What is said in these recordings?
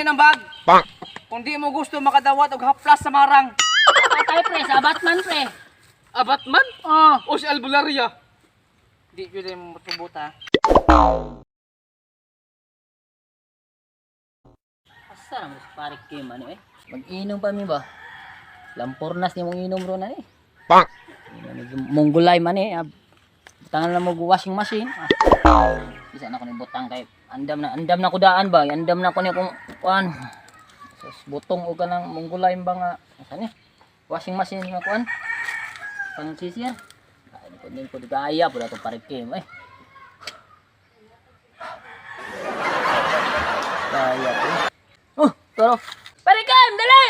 Akin ang bag. Kung di mo gusto makadawat og haplas sa marang. Patay pre, sa Batman pre. Batman? Oh. O si Albularia? Di yun yung matubot ha. Asa naman si Parik Kim ano eh? Mag-inom pa mi ba? Lampornas ni mong inom ron ani. Monggolay man eh. Tangan na mo washing machine. Bisa na ko ni butang kay andam na ko daan ba? Andam na ko ni kung kuan. Sus butong og kanang monggolay ba nga asa ni? Washing machine nga kuan. Pang sisir. Ay ko digaya pud ato Parik Kim eh. Kaya oh, pero Parik Kim, dali!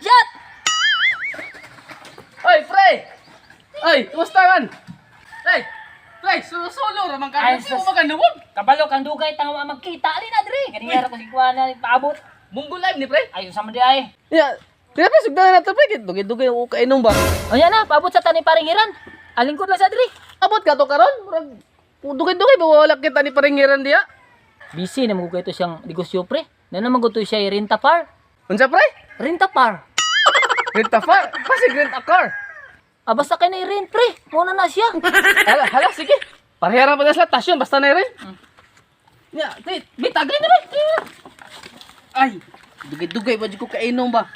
Shot! Oy, pre! Oy, kumusta man? Pre, solo raman ka. Ay, Hindi mo maganuwag. kabalo kang dugay tanga wa magkita ali na diri. Kaniyara ko si kuan na paabot. Munggo live ni pre. Ayo sama di ay. Ya, kaya pa sugdan na to pre. Dugay-dugay o kainom ba? O yan na, paabot sa tani paringiran. Alingkod lang sa diri. Abot ka to karon? Murag dugay-dugay ba wala kita ni paringiran diya? Busy na mo ito siyang negosyo pre. Na naman gusto siya renta par. Unsa pre? Renta par. Rent a car? Pasig rent a car. Ah, basta kay na i-rent pre. Muna na siya. Hala, sige. Pareharan pa na sa tasyon, basta na rin. Ya, bitagay na rin. Ay, dugay-dugay ba di ko kainom ba?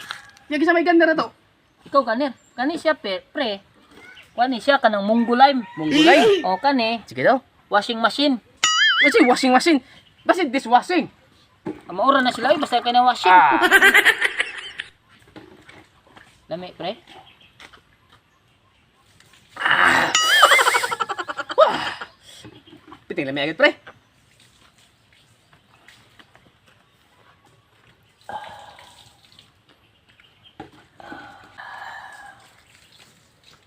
Yagi sa may ganda na to. Ikaw kanir. Kani siya pre. Kani siya kanang monggolay. Monggolay? O kani, Sige daw. washing machine. Kasi washing machine. Basta dishwashing. Maura na sila basta kay na washing. Lami pre. Piting lamig agad pre.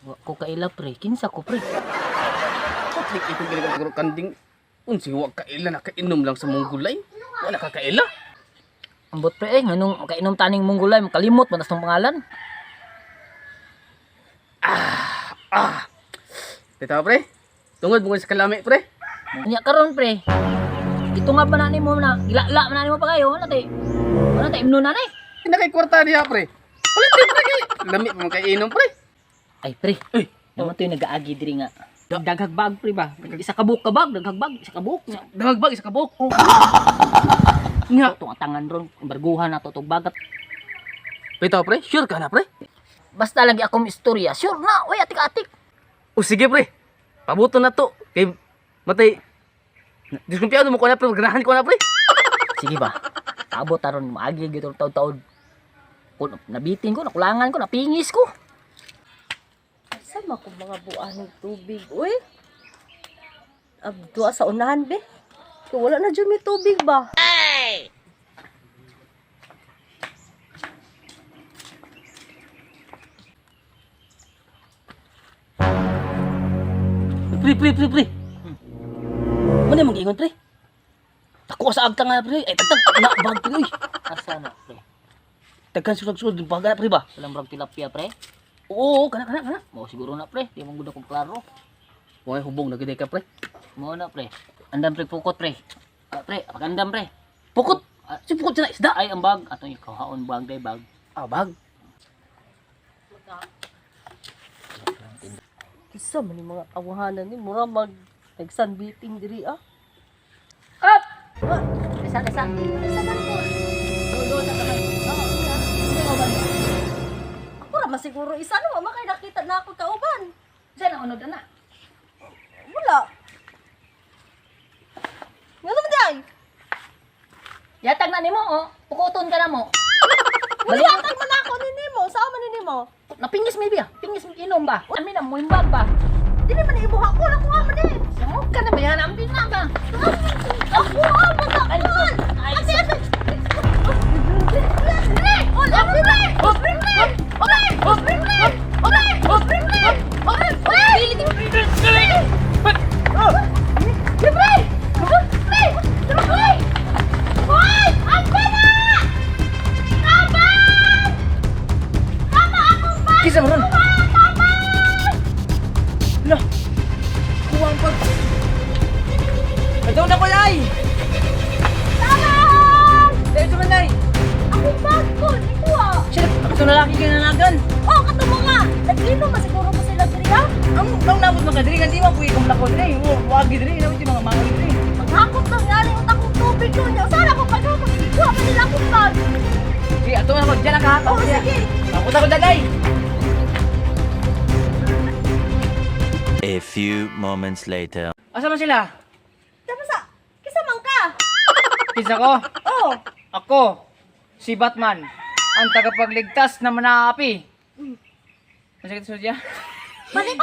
Wa ko kaila pre. Kinsa ko pre. Putlik itong giligang kanding. Unsi wa kaila na kainom lang sa monggolay. Wala ka kaila. Ambot pre nganong kainom taning monggolay makalimot man tong pangalan. Dito pre. Tungod mo sa kalami pre. Nya karon pre. Ito nga ba na nimo na gilala man na nimo pa kayo na tay. Wala tay imno na nay. Hindi kay kwarta niya pre. Wala din pre. Lami pa man kainom pre. Ay pre. Naman to yung nag-aagi diri nga. Daghagbag pre ba? Isa ka buok ka bag, daghagbag isa ka buok. Dahagbag isa kabok. Nya. Ito ang tangan ron, barguhan na to tog bagat. Bitaw pre, sure ka na pre? Basta lagi akong istorya. Sure na, way atik-atik. O sige pre. Pabuto na to. Kay matay. Diskumpiyado mo ko na pre, ganahan ko na pre. Sige ba? Abot aron maagi gito taud-taud. Kung nabitin ko, nakulangan ko, napingis ko. Sama ko mga buwan ng tubig, uy. Abdua sa unahan, be. Kaya wala na dyan may tubig ba? Pre. Mana mang ingon pre? Tako sa agta nga pre. Ay tagtag na bag pre. Asa na, pre? Tagkan susag-susag din baga pre ba? Walang brag tilapia, pre? Oo, kana. Mo siguro na, pre. Di mo gud akong klaro. Moy hubong na gid ka pre. Mo na, pre. Andam pre pukot, pre. Pre, pagandam, pre. Pukot. Si pukot na isda. Ay, ang bag. Ato yung kahaon bag, day bag. Bag. Isa man yung mga awahanan ni mura mag nagsanbiting diri ah. Up! Kesa. Kesa man po. Dulo sa kamay. Ako ra masiguro isa no makay nakita na ako kauban. Diyan ang unod na. Wala. Ngano man day? Yatag na nimo, oh. Pukuton ka na mo. Wala man ako ni nimo, sama ni nimo. Napingis maybe, ah. Pingis mo inom ba? Amin na mo yung bag ba? Dili man ibuha ko lang kuha man eh. Samog ka na ba yan? Ang binaga. Ako man ako. Ay, Ate. Hola, pre. Kisa mo ron. Lah. Kuwang pag. Ito na ko nay. Tama! Dito man nay. akong bag ko. Ito ah. Siya, ako lalaki kinanagan. Oh, katamo nga. Naglinom ba siguro mo sila diri ah? Ang nabot mga diri, hindi man puwi kong lakot diri. Wagi diri, naman yung mga mangi diri. Maghakot lang yari ang takong tubig ko niya. Saan ako paghakot? Ikuha pa nila akong bag. Sige, ato na mag dyan ang kahapon. Oh, sige. Takot ako daday. A few moments later. Asa man sila? Tapos sa, kisa man ka. Kisa ko. Oh. Ako, si Batman, ang tagapagligtas na manaapi. Masakit sa siya? Balik.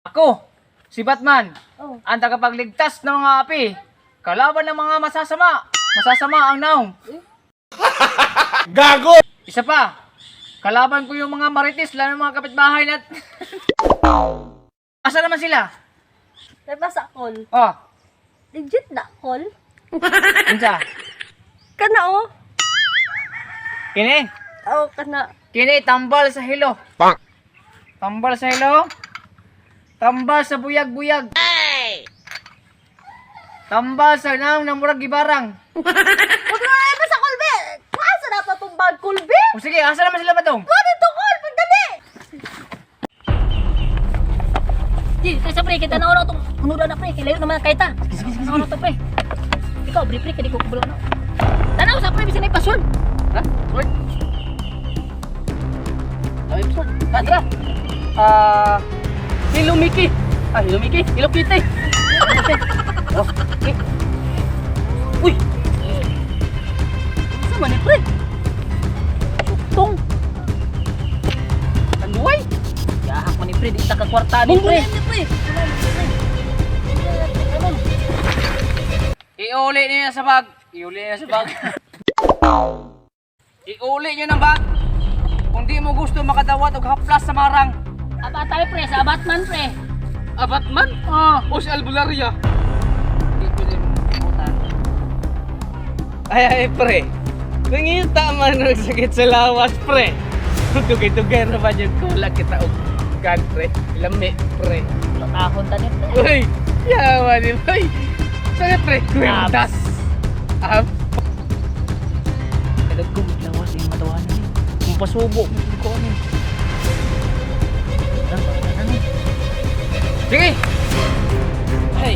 Ako, si Batman, Oh. ang tagapagligtas ng mga api. Kalaban ng mga masasama. Masasama ang naong. Gago! Isa pa, kalaban ko yung mga marites, lalo ng mga kapitbahay nat. Asa naman sila? Tapos sa call. Oh, Legit na call. unsa? Kana oh. Kini, Oh, kana. kini tambal sa hilo. Tambal sa hilo. Tambal sa buyag-buyag. Tambal sa naong na murag gibarang. Huwag na na sa call, be. Asa na pa itong bag call, be? O sige, asa naman sila batong? Huwag ito call, pagdali. Di, sa pre, kita na itong munuda na pre, kilayo naman kay ta. Sige, na to pre. Ikaw, pre, kadi ko kubulo na. Tanaw sa pre, bisan may pasyon. Ha? Sword? Ay, sword. Tara. Hello Mickey. Hello Mickey. Hello Kitty. Oh, okay. Uy! Sama ni pre. Tong! Tanduay. Yahak mo ni pre, di ta kakwarta ni pre. Ni pre. Iuli niyo sa bag. Iuli niyo sa bag. Iuli niyo ng bag. Kung di mo gusto makadawat og haplas sa marang. Aba tayo pre, sa Batman pre. Batman? O si Albularia. Di pwede butan. Ay, pre. Nangita man nagsakit sa lawas, pre. Tugay-tugay na ba yung kulak kita o gan, pre? Lami, pre. Takahon ta ni pre. Uy, yawa ni, uy. Saan, pre? Kwentas. Kadagkong lawas yung matawanan ni. Kung pasubo, ko ano. Sige! Ay.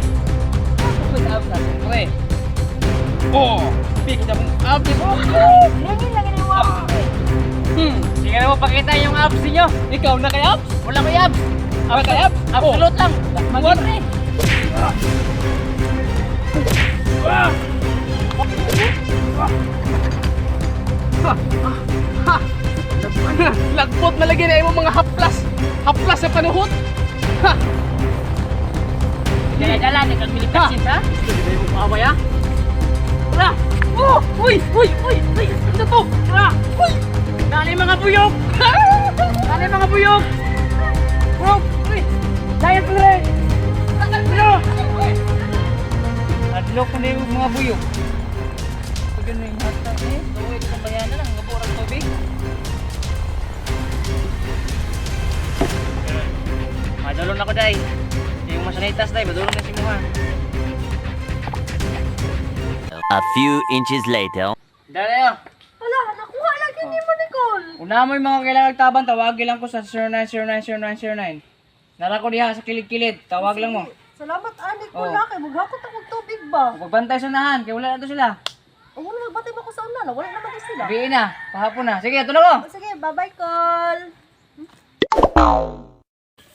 Ako sa abs natin, pre. Oh, pick na mong abs. Lagi lagi ni mo. Sige na mo pakita yung abs niyo. Ikaw na kay abs? Wala ko yung abs. Wala kay abs? Absolute lang. What? Pre. Lagpot na lagi na yung mga haplas. Haplas sa panuhot. Ha! Dala-dala ni kag militasin ha. Hindi mo maaway, ha? Tara! Oh! Uy! Uy! Uy! Uy! Ano to? Tara! Uy! Dali mga buyog! Dali mga buyog! Oh! Uy! Dahil ko rin! Ano? Adlok ko na yung mga buyog. Pag ganun yung hashtag eh. Gawin ko ng bayanan lang. Gaburang tubig. Madulong na ko day. Yung masanitas day. Madulong na si Muha. A few inches later. Dali yun. Wala, nakuha lagi ni mo, Nicole. Una mo yung mga kailangan tabang. Tawagin lang ko sa 09090909. Nara ko diha sa kilid-kilid. Tawag lang mo. Salamat, ani ko Oh. na kay maghakot akong tubig ba? Magbantay sa unahan. Kaya wala na to sila. Oh, wala magbatay ba ko sa una, wala naman din sila. Gabiin na. Pahapon na. Sige, ito na ko. Oh, sige, bye-bye, call.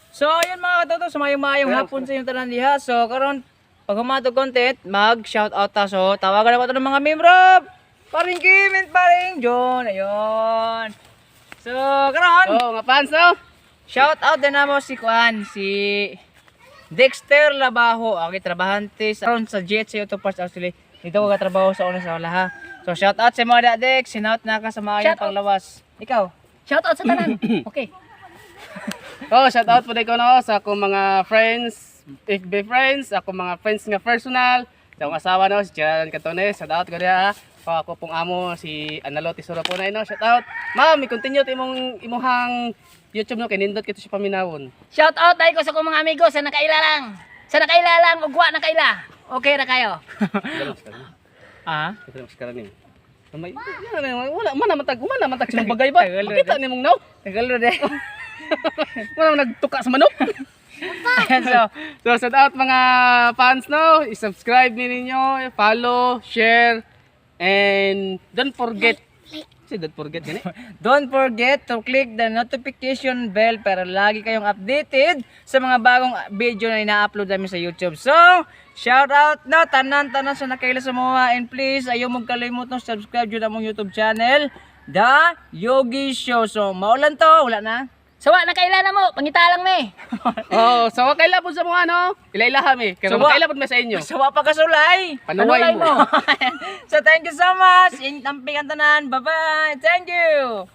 So, ayun mga katoto, sumayong-mayong hapon sa inyong tanan diha. So, karon pag humato content, mag-shoutout ta. So, tawagan na ko ito ng mga membro. Paring Kim and paring John. Ayun. So, karon, Oh, mga fans, no? shoutout din na mo si Kuan, si Dexter Labaho. Okay, trabahante karon sa Jet sa YouTube Parts actually. Dito ko katrabaho sa una sa wala ha. So, shoutout sa mga Dex, sinout na ka sa mga Shoutout. panglawas. Ikaw. Shout out sa tanan. Okay. Oh, shout out po din ko no sa akong mga friends, FB friends, ako mga friends nga personal, sa akong asawa no, si Jalan Cantones, shout out ko diha. Ako pong amo si Analo Tisoro po na no, shout out. Ma'am, i-continue ti imuhang YouTube no kay nindot kito si paminawon. Shout out dai ko sa kong mga amigo sa nakailalang. Sa nakailalang ugwa na kaila. Okay ra kayo. Dalos ka. Ah? Dalos ka rin. May wala man naman tag silang bagay ba? Kita nimong naw. Tagal ro de. Wala man nagtuka sa manok. Ayan, So shout out mga fans no, i-subscribe ninyo, follow, share, and don't forget. Don't forget yun eh. don't forget to click the notification bell para lagi kayong updated sa mga bagong video na ina-upload namin sa YouTube. So, shout out na tanan-tanan sa nakaila sa mga, and please ayaw mong kalimutang subscribe yun among YouTube channel, The Yogi Show. So, maulan to, wala na. Sawa na kailan mo, pangita lang me. Oh, so kaila po sa mga ano, ilailaha mi. Kaya Sawa. kaila po sa inyo. Sawa pa kasulay. Panuway mo. So, thank you so much. Intamping ang tanan. Bye-bye. Thank you.